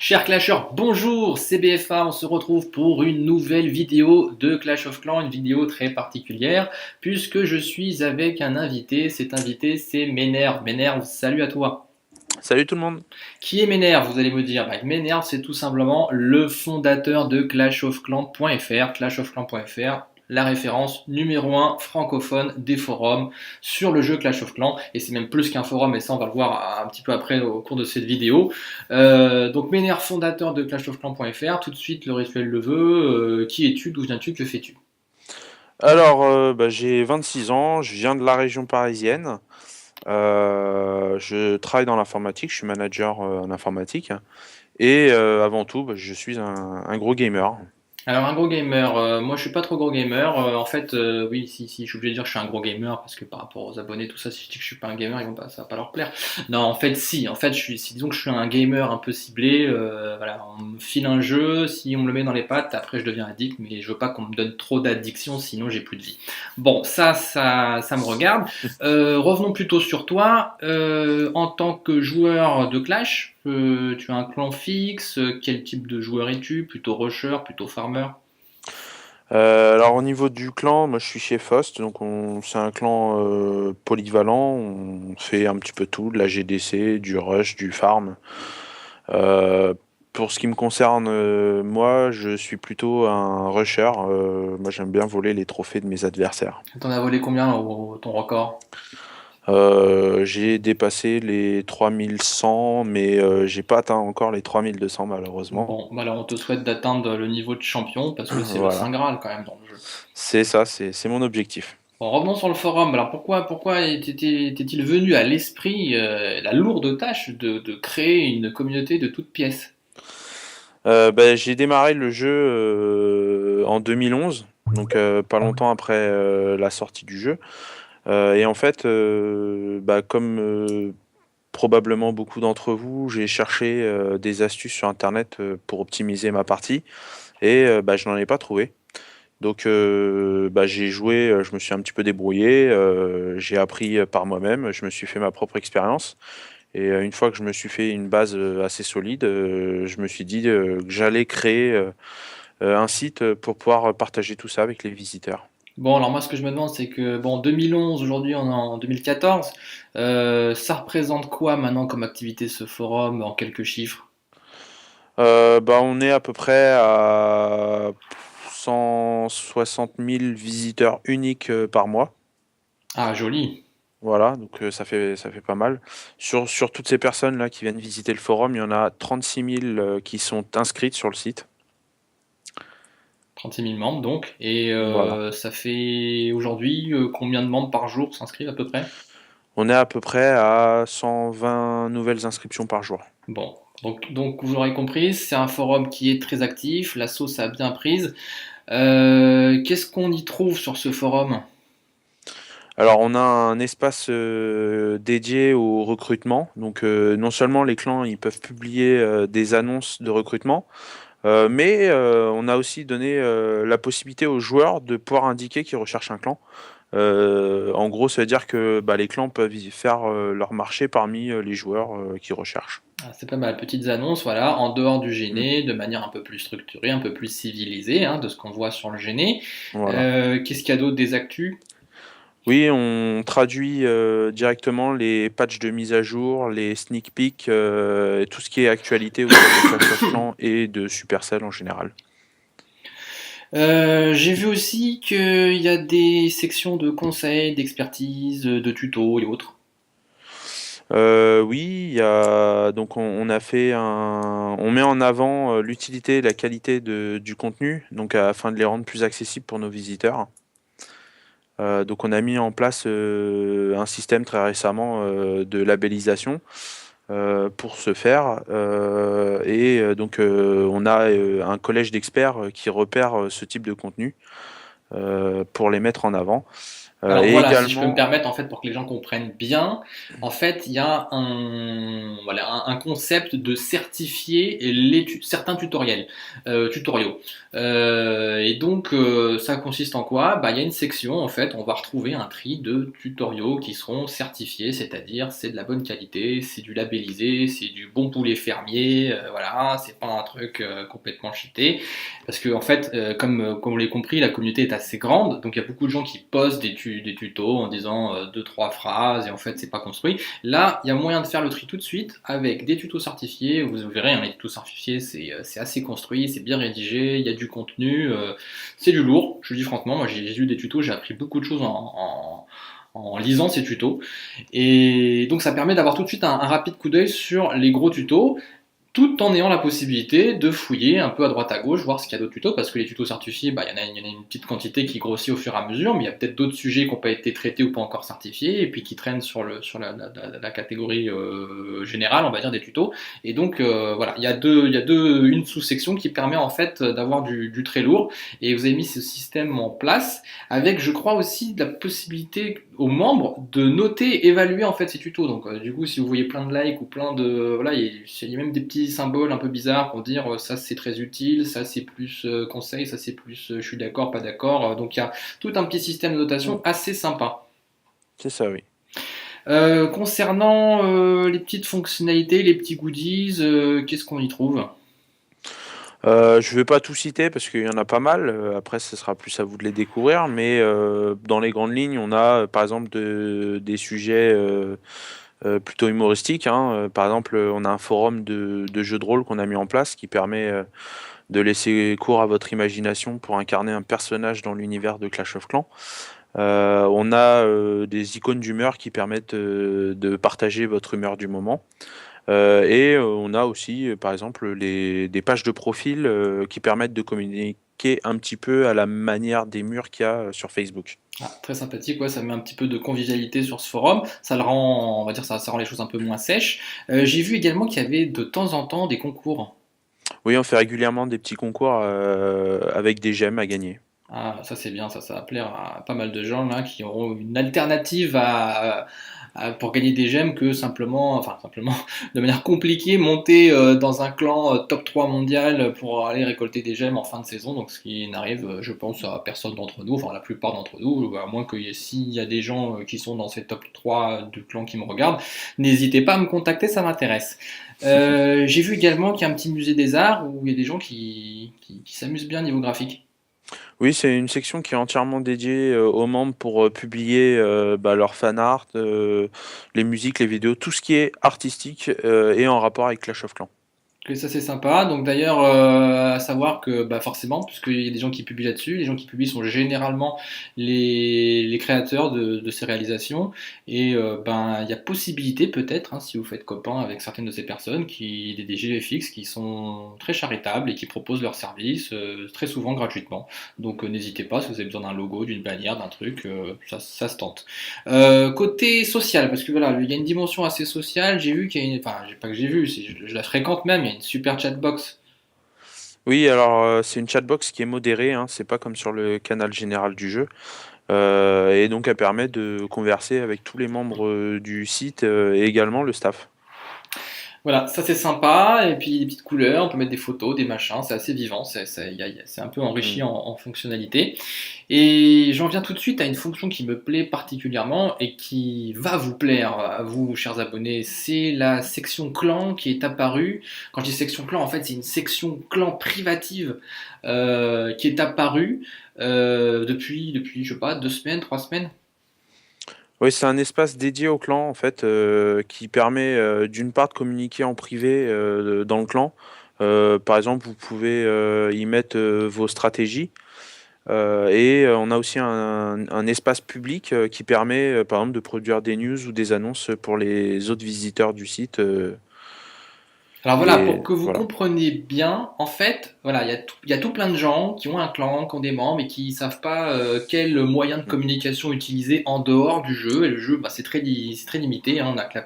Chers clasheurs, bonjour, c'est BFA, on se retrouve pour une nouvelle vidéo de Clash of Clans, une vidéo très particulière, puisque je suis avec un invité, cet invité c'est Ménère. Ménère, salut à toi. Salut tout le monde. Qui est Ménère, vous allez me dire? Ménère, c'est tout simplement le fondateur de clashofclans.fr, clashofclans.fr, la référence numéro un francophone des forums sur le jeu Clash of Clans, et c'est même plus qu'un forum, et ça on va le voir un petit peu après au cours de cette vidéo. Donc Ménère, fondateur de clashofclans.fr, tout de suite le rituel le veut, qui es-tu, d'où viens-tu, que fais-tu? J'ai 26 ans, je viens de la région parisienne. Je travaille dans l'informatique, je suis manager en informatique. Et avant tout, je suis un gros gamer. Alors un gros gamer, moi je suis pas trop gros gamer. En fait, oui, si, je suis obligé de dire que je suis un gros gamer parce que par rapport aux abonnés, tout ça, si je dis que je suis pas un gamer, ça va pas leur plaire. Non, en fait, si, en fait, disons que je suis un gamer un peu ciblé. Voilà, on me file un jeu, si on me le met dans les pattes, après je deviens addict, mais je veux pas qu'on me donne trop d'addiction, sinon j'ai plus de vie. Bon, ça me regarde. Revenons plutôt sur toi. En tant que joueur de Clash, tu as un clan fixe. Quel type de joueur es-tu? Plutôt rusher, plutôt farmer? Alors au niveau du clan, moi je suis chez Faust, c'est un clan polyvalent, on fait un petit peu tout, de la GDC, du rush, du farm. Euh, pour ce qui me concerne, moi je suis plutôt un rusher. Moi j'aime bien voler les trophées de mes adversaires. T'en as volé combien ton record? J'ai dépassé les 3100, mais j'ai pas atteint encore les 3200 malheureusement. Bon, bah alors on te souhaite d'atteindre le niveau de champion parce que c'est le Saint Voilà, Graal quand même dans le jeu. c'est ça, c'est mon objectif. Bon, revenons sur le forum. Alors pourquoi t'est-il venu à l'esprit la lourde tâche de créer une communauté de toutes pièces? J'ai démarré le jeu en 2011, pas longtemps après la sortie du jeu. Et en fait, comme probablement beaucoup d'entre vous, j'ai cherché des astuces sur Internet pour optimiser ma partie et je n'en ai pas trouvé. J'ai joué, je me suis un petit peu débrouillé, j'ai appris par moi-même, je me suis fait ma propre expérience. Et une fois que je me suis fait une base assez solide, je me suis dit que j'allais créer un site pour pouvoir partager tout ça avec les visiteurs. Bon, alors moi ce que je me demande c'est que bon 2011, aujourd'hui on est en 2014, ça représente quoi maintenant comme activité ce forum en quelques chiffres? On est à peu près à 160 000 visiteurs uniques par mois. Ah joli. Voilà, ça fait pas mal. Sur toutes ces personnes-là qui viennent visiter le forum, il y en a 36 000 qui sont inscrites sur le site. 36 000 membres donc. Et Voilà. ça fait aujourd'hui combien de membres par jour s'inscrivent à peu près? On est à peu près à 120 nouvelles inscriptions par jour. Bon, donc vous l'aurez compris, c'est un forum qui est très actif, la sauce a bien prise. Qu'est-ce qu'on y trouve sur ce forum? Alors, on a un espace dédié au recrutement. Non seulement les clans ils peuvent publier des annonces de recrutement, mais on a aussi donné la possibilité aux joueurs de pouvoir indiquer qu'ils recherchent un clan. En gros, ça veut dire que les clans peuvent y faire leur marché parmi les joueurs qui recherchent. Ah, c'est pas mal, petites annonces, voilà, en dehors du Mm, Géné, de manière un peu plus structurée, un peu plus civilisée, hein, de ce qu'on voit sur le Géné. voilà. Qu'est-ce qu'il y a d'autre des actus? Oui, on traduit directement les patchs de mise à jour, les sneak peeks, et tout ce qui est actualité autour de Clash of Clans et de Supercell en général. J'ai vu aussi qu'il y a des sections de conseils, d'expertise, de tutos et autres. Oui, on a fait on met en avant l'utilité et la qualité du contenu, afin de les rendre plus accessibles pour nos visiteurs. On a mis en place un système très récemment de labellisation pour ce faire. On a un collège d'experts qui repère ce type de contenu. pour les mettre en avant. Alors Et voilà, si je peux me également, permettre, en fait, pour que les gens comprennent bien, en fait, il y a un concept de certifier certains tutoriaux. Et donc, ça consiste en quoi? Bah, il y a une section, en fait, on va retrouver un tri de tutoriaux qui seront certifiés, c'est-à-dire c'est de la bonne qualité, c'est du labellisé, c'est du bon poulet fermier, voilà, c'est pas un truc complètement cheaté. Parce que en fait, comme vous l'avez compris, la communauté est assez grande, donc il y a beaucoup de gens qui postent des tutos en disant deux trois phrases et en fait c'est pas construit. Là, il y a moyen de faire le tri tout de suite avec des tutos certifiés. Vous verrez, hein, les tutos certifiés c'est assez construit, c'est bien rédigé, il y a du contenu, c'est du lourd. Je le dis franchement, moi j'ai lu des tutos, j'ai appris beaucoup de choses en lisant ces tutos. Et donc ça permet d'avoir tout de suite un rapide coup d'œil sur les gros tutos tout en ayant la possibilité de fouiller un peu à droite à gauche, voir ce qu'il y a d'autres tutos, parce que les tutos certifiés, bah, il y en a une petite quantité qui grossit au fur et à mesure, mais il y a peut-être d'autres sujets qui n'ont pas été traités ou pas encore certifiés, et puis qui traînent sur la catégorie générale, on va dire, des tutos. Et donc, voilà, une sous-section qui permet en fait d'avoir du très lourd, et vous avez mis ce système en place, avec, je crois aussi, de la possibilité aux membres de noter et évaluer en fait ces tutos. Donc, du coup, si vous voyez plein de likes ou plein de. Voilà, il y a même des petits symboles un peu bizarres pour dire ça c'est très utile, ça c'est plus conseil, ça c'est plus je suis d'accord, pas d'accord. Donc il y a tout un petit système de mm, notation assez sympa. c'est ça, oui. Concernant les petites fonctionnalités, les petits goodies, qu'est-ce qu'on y trouve? Je vais pas tout citer parce qu'il y en a pas mal. Après, ce sera plus à vous de les découvrir. Mais dans les grandes lignes, on a par exemple des sujets plutôt humoristiques, hein. Par exemple, on a un forum de jeux de rôle qu'on a mis en place qui permet de laisser cours à votre imagination pour incarner un personnage dans l'univers de Clash of Clans. On a des icônes d'humeur qui permettent de partager votre humeur du moment. Et on a aussi, par exemple, des pages de profil qui permettent de communiquer un petit peu à la manière des murs qu'il y a sur Facebook. Ah, très sympathique, ouais, ça met un petit peu de convivialité sur ce forum. Ça le rend, on va dire, ça rend les choses un peu moins sèches. J'ai vu également qu'il y avait de temps en temps des concours. Oui, on fait régulièrement des petits concours avec des gemmes à gagner. Ah, ça c'est bien, ça va plaire à pas mal de gens là qui auront une alternative pour gagner des gemmes que simplement, enfin simplement, de manière compliquée, monter dans un clan top 3 mondial pour aller récolter des gemmes en fin de saison. Donc ce qui n'arrive, je pense, à personne d'entre nous, enfin la plupart d'entre nous, à moins que s'il y a des gens qui sont dans ces top 3 du clan qui me regardent, n'hésitez pas à me contacter, ça m'intéresse. J'ai vu également qu'il y a un petit musée des arts où il y a des gens qui s'amusent bien niveau graphique. Oui, c'est une section qui est entièrement dédiée aux membres pour publier leur fan art, les musiques, les vidéos, tout ce qui est artistique et en rapport avec Clash of Clans. Que ça c'est sympa. Donc d'ailleurs, à savoir que bah forcément, puisqu'il y a des gens qui publient là-dessus, les gens qui publient sont généralement les créateurs de ces réalisations. Et ben il y a possibilité peut-être, hein, si vous faites copain avec certaines de ces personnes, des GFX qui sont très charitables et qui proposent leurs services très souvent gratuitement. Donc n'hésitez pas si vous avez besoin d'un logo, d'une bannière, d'un truc, ça se tente. Côté social, parce que voilà, il y a une dimension assez sociale. J'ai vu qu'il y a une, enfin, pas que j'ai vu, je la fréquente même. Il y a une super chatbox. Oui, alors c'est une chatbox qui est modérée, hein, c'est pas comme sur le canal général du jeu. Et donc elle permet de converser avec tous les membres du site et également le staff. Voilà, ça c'est sympa. Et puis des petites couleurs, on peut mettre des photos, des machins. C'est assez vivant. C'est un peu enrichi Mm. en fonctionnalité. Et j'en viens tout de suite à une fonction qui me plaît particulièrement et qui va vous plaire à vous, chers abonnés. C'est la section clan qui est apparue. Quand je dis section clan, en fait, c'est une section clan privative qui est apparue depuis, je sais pas, 2 semaines, 3 semaines. Oui, c'est un espace dédié au clan en fait qui permet d'une part de communiquer en privé dans le clan. Par exemple, vous pouvez y mettre vos stratégies. Et on a aussi un espace public qui permet, par exemple, de produire des news ou des annonces pour les autres visiteurs du site. Alors voilà, Et pour que vous voilà. compreniez bien, en fait, voilà, il y a tout plein de gens qui ont un clan, qui ont des membres et qui savent pas quel moyen de Mm. communication utiliser en dehors du jeu. Et le jeu, bah, c'est très limité, hein. On a que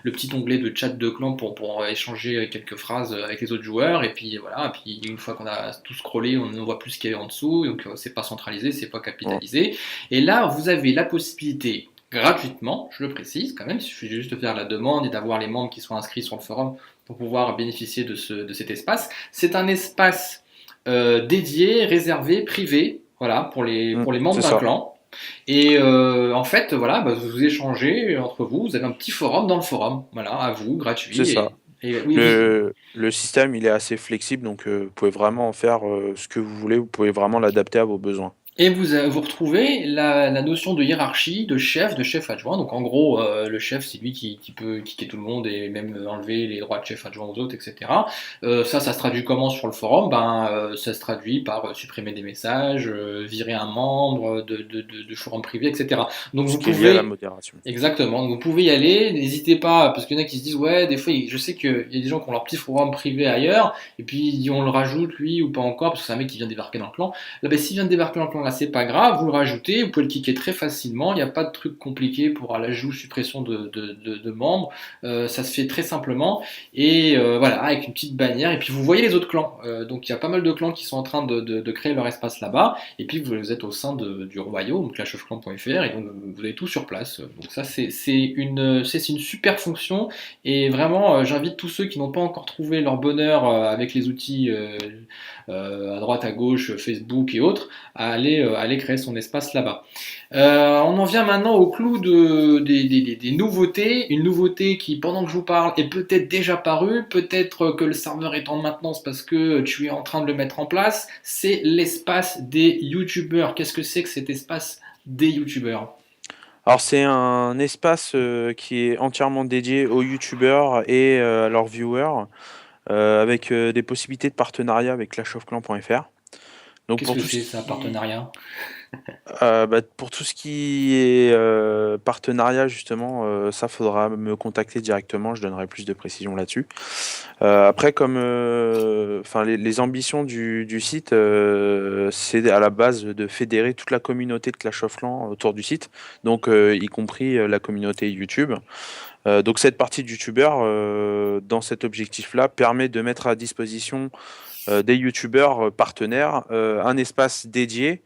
le petit onglet de chat de clan pour échanger quelques phrases avec les autres joueurs. Et puis voilà, et puis une fois qu'on a tout scrollé, on ne voit plus ce qu'il y a en dessous. Donc c'est pas centralisé, c'est pas Mm. capitalisé. Et là, vous avez la possibilité gratuitement, je le précise quand même, il suffit juste de faire la demande et d'avoir les membres qui sont inscrits sur le forum pour pouvoir bénéficier de cet espace. C'est un espace dédié, réservé, privé, voilà, Mm. pour les membres C'est d'un ça. clan. Et en fait, voilà, bah, vous échangez entre vous, vous avez un petit forum dans le forum, voilà, à vous, C'est gratuit. ça. Et oui, vous, Le système, il est assez flexible, donc vous pouvez vraiment en faire ce que vous voulez. Vous pouvez vraiment l'adapter à vos besoins. et vous retrouvez la notion de hiérarchie, de chef adjoint. Donc en gros, le chef, c'est lui qui peut kicker tout le monde et même enlever les droits de chef adjoint aux autres, etc. Ça se traduit comment sur le forum? Ben, ça se traduit par supprimer des messages, virer un membre de forum privé, etc. Donc Ce vous qui est lié à la pouvez modération. exactement. Donc vous pouvez y aller, n'hésitez pas, parce qu'il y en a qui se disent ouais, des fois, je sais qu'il y a des gens qui ont leur petit forum privé ailleurs, et puis on le rajoute lui ou pas encore, parce que c'est un mec qui vient débarquer dans le clan. Là, ben, s'il vient de débarquer dans le clan, là, c'est pas grave, vous le rajoutez, vous pouvez le kicker très facilement, il n'y a pas de truc compliqué pour l'ajout, suppression de membres, ça se fait très simplement, et voilà, avec une petite bannière, et puis vous voyez les autres clans. Donc il y a pas mal de clans qui sont en train de créer leur espace là-bas, et puis vous êtes au sein du royaume, clashofclans.fr, et donc vous avez tout sur place. Donc ça, c'est une super fonction, et vraiment, j'invite tous ceux qui n'ont pas encore trouvé leur bonheur avec les outils à droite, à gauche, Facebook et autres, à aller créer son espace là-bas. On en vient maintenant au clou des nouveautés. Une nouveauté qui, pendant que je vous parle, est peut-être déjà parue, peut-être que le serveur est en maintenance parce que tu es en train de le mettre en place. C'est l'espace des YouTubeurs. Qu'est-ce que c'est que cet espace des YouTubeurs? Alors c'est un espace qui est entièrement dédié aux youtubeurs et à leurs viewers, avec des possibilités de partenariat avec clashofclans.fr. Donc Qu'est-ce pour que tout ce c'est ça, qui partenariat? pour tout ce qui est partenariat justement, ça faudra me contacter directement, je donnerai plus de précisions là-dessus. Après, comme enfin les ambitions du site, c'est à la base de fédérer toute la communauté de Clash of Clans autour du site, donc y compris la communauté YouTube. Donc cette partie de YouTubeurs, dans cet objectif-là, permet de mettre à disposition des YouTubeurs partenaires un espace dédié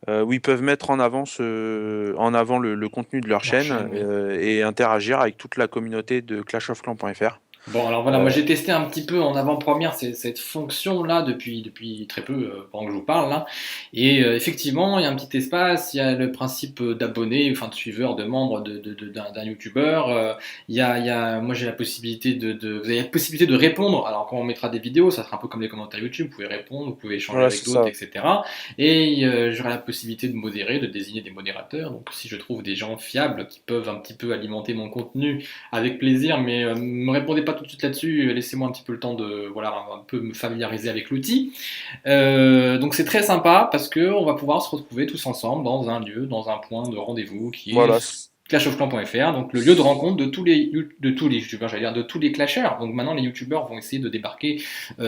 où ils peuvent mettre en avant le contenu de leur Leur chaîne chaîne, oui. et interagir avec toute la communauté de clashofclans.fr. Bon, alors voilà, moi Euh, j'ai testé un petit peu en avant-première cette fonction-là depuis très peu, pendant que je vous parle là. Et effectivement, il y a un petit espace, il y a le principe d'abonnés, enfin de suiveurs, de membres d'un YouTuber. Moi j'ai la possibilité vous avez la possibilité de répondre. Alors quand on mettra des vidéos, ça sera un peu comme les commentaires YouTube, vous pouvez répondre, vous pouvez échanger voilà, avec c'est d'autres, ça. etc. Et j'aurai la possibilité de modérer, de désigner des modérateurs. Donc si je trouve des gens fiables qui peuvent un petit peu alimenter mon contenu avec plaisir, mais me répondez pas tout de suite là-dessus, laissez-moi un petit peu le temps de voilà, un peu me familiariser avec l'outil. Donc c'est très sympa parce que on va pouvoir se retrouver tous ensemble dans un lieu, dans un point de rendez-vous qui Voilà. est clashofclan.fr, donc le lieu de rencontre de tous les youtubeurs, j'allais dire de tous les clashers. Donc maintenant les youtubeurs vont essayer de débarquer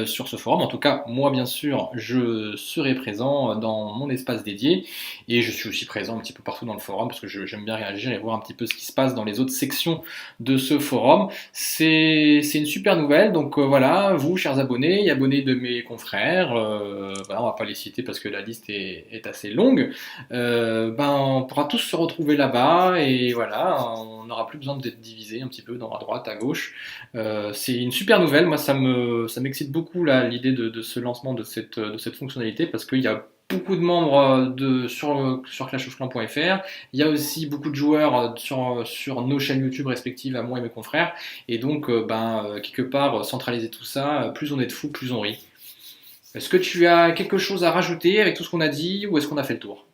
sur ce forum. En tout cas, moi bien sûr, je serai présent dans mon espace dédié et je suis aussi présent un petit peu partout dans le forum parce que j'aime bien réagir et voir un petit peu ce qui se passe dans les autres sections de ce forum. C'est une super nouvelle. Donc voilà, vous chers abonnés et abonnés de mes confrères, voilà, on va pas les citer parce que la liste est assez longue. Ben, on pourra tous se retrouver là-bas et voilà, on n'aura plus besoin d'être divisé un petit peu dans à droite, à gauche. C'est une super nouvelle, moi ça m'excite beaucoup là, l'idée de ce lancement de cette fonctionnalité parce qu'il y a beaucoup de membres sur clashofclan.fr, il y a aussi beaucoup de joueurs sur nos chaînes YouTube respectives à moi et mes confrères, et donc quelque part centraliser tout ça, plus on est de fous, plus on rit. Est-ce que tu as quelque chose à rajouter avec tout ce qu'on a dit ou est-ce qu'on a fait le tour?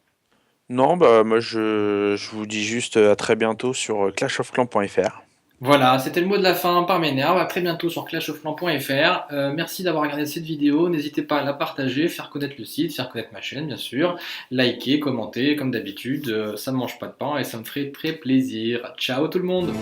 Non, bah moi je vous dis juste à très bientôt sur clashofclans.fr. Voilà, c'était le mot de la fin par mes nerfs. À très bientôt sur clashofclan.fr. Merci d'avoir regardé cette vidéo. N'hésitez pas à la partager, faire connaître le site, faire connaître ma chaîne, bien sûr. Liker, commenter, comme d'habitude. Ça ne mange pas de pain et ça me ferait très plaisir. Ciao tout le monde!